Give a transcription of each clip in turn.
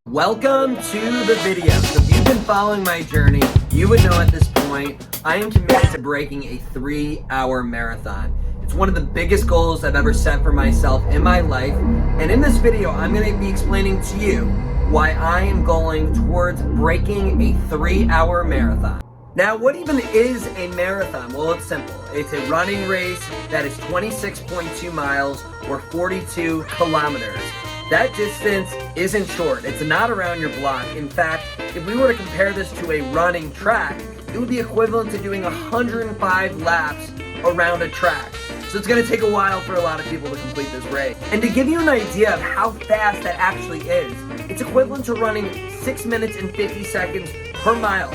Welcome to the video. So if you've been following my journey, you would know at this point, I am committed to breaking a 3-hour marathon. It's one of the biggest goals I've ever set for myself in my life. And in this video, I'm going to be explaining to you why I am going towards breaking a 3-hour marathon. Now, what even is a marathon? Well, it's simple. It's a running race that is 26.2 miles or 42 kilometers. That distance isn't short. It's not around your block. In fact, if we were to compare this to a running track, it would be equivalent to doing 105 laps around a track. So it's going to take a while for a lot of people to complete this race. And to give you an idea of how fast that actually is, it's equivalent to running 6 minutes and 50 seconds per mile.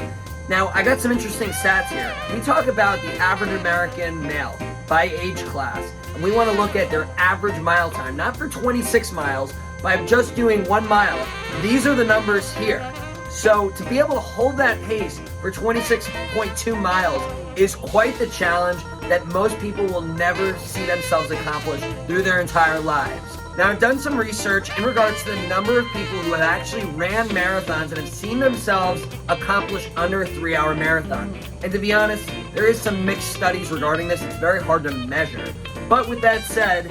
Now, I got some interesting stats here. We talk about the average American male by age class, and we want to look at their average mile time, not for 26 miles, by just doing 1 mile. These are the numbers here. So to be able to hold that pace for 26.2 miles is quite the challenge that most people will never see themselves accomplish through their entire lives. Now, I've done some research in regards to the number of people who have actually ran marathons and have seen themselves accomplish under a 3-hour marathon. And to be honest, there is some mixed studies regarding this. It's very hard to measure. But with that said,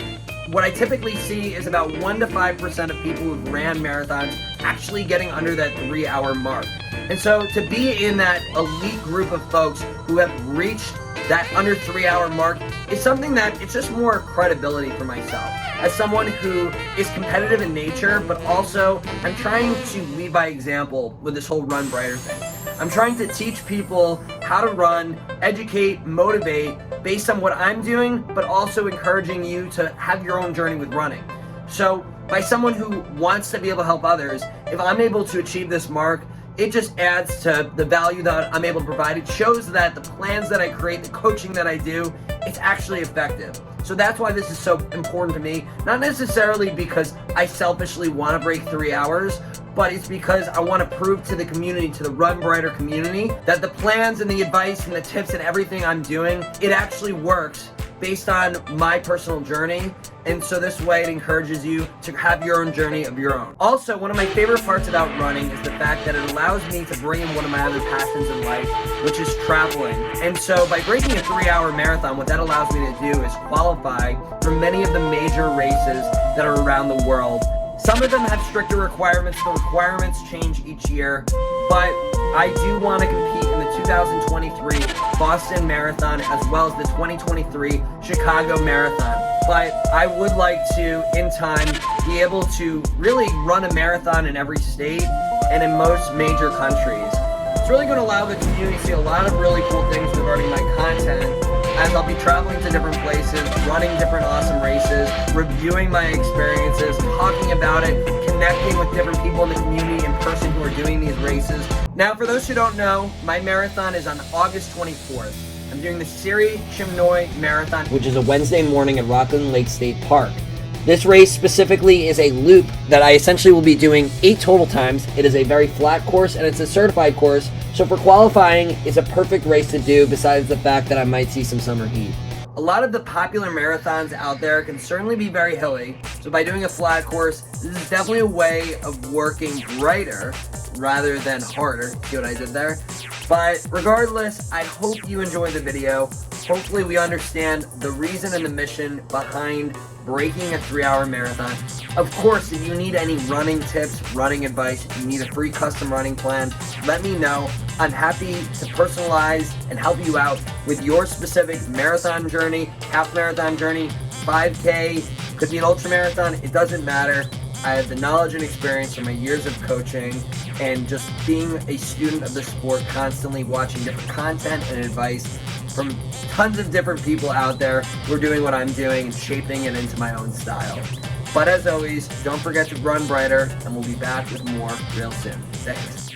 what I typically see is about 1 to 5% of people who've ran marathons actually getting under that 3-hour mark. And so to be in that elite group of folks who have reached that under 3-hour mark is something that it's just more credibility for myself. As someone who is competitive in nature, but also I'm trying to lead by example with this whole Run Breiter thing. I'm trying to teach people how to run, educate, motivate based on what I'm doing, but also encouraging you to have your own journey with running. So by someone who wants to be able to help others, if I'm able to achieve this mark, it just adds to the value that I'm able to provide. It shows that the plans that I create, the coaching that I do, it's actually effective. So that's why this is so important to me. Not necessarily because I selfishly want to break 3 hours, but it's because I want to prove to the community, to the Run Breiter community, that the plans and the advice and the tips and everything I'm doing, it actually works based on my personal journey. And so this way it encourages you to have your own journey of your own. Also, one of my favorite parts about running is the fact that it allows me to bring in one of my other passions in life, which is traveling. And so by breaking a 3-hour marathon, what that allows me to do is qualify for many of the major races that are around the world. Some of them have stricter requirements. The requirements change each year, but I do want to compete in the 2023 Boston Marathon as well as the 2023 Chicago Marathon. But I would like to, in time, be able to really run a marathon in every state and in most major countries. It's really going to allow the community to see a lot of really cool things regarding my content, as I'll be traveling to different places, running different awesome races, reviewing my experiences, talking about it, connecting with different people in the community in person who are doing these races. Now, for those who don't know, my marathon is on August 24th. I'm doing the Siri Chimnoy Marathon, which is a Wednesday morning at Rockland Lake State Park. This race specifically is a loop that I essentially will be doing 8 total times. It is a very flat course and it's a certified course, so for qualifying, it's a perfect race to do besides the fact that I might see some summer heat. A lot of the popular marathons out there can certainly be very hilly, so by doing a flat course, this is definitely a way of working brighter rather than harder. See what I did there? But regardless, I hope you enjoyed the video. Hopefully we understand the reason and the mission behind breaking a 3-hour marathon. Of course, if you need any running tips, running advice, if you need a free custom running plan, let me know. I'm happy to personalize and help you out with your specific marathon journey, half marathon journey, 5K, could be an ultra marathon, it doesn't matter. I have the knowledge and experience from my years of coaching and just being a student of the sport, constantly watching different content and advice from tons of different people out there who are doing what I'm doing and shaping it into my own style. But as always, don't forget to run brighter, and we'll be back with more real soon. Thanks.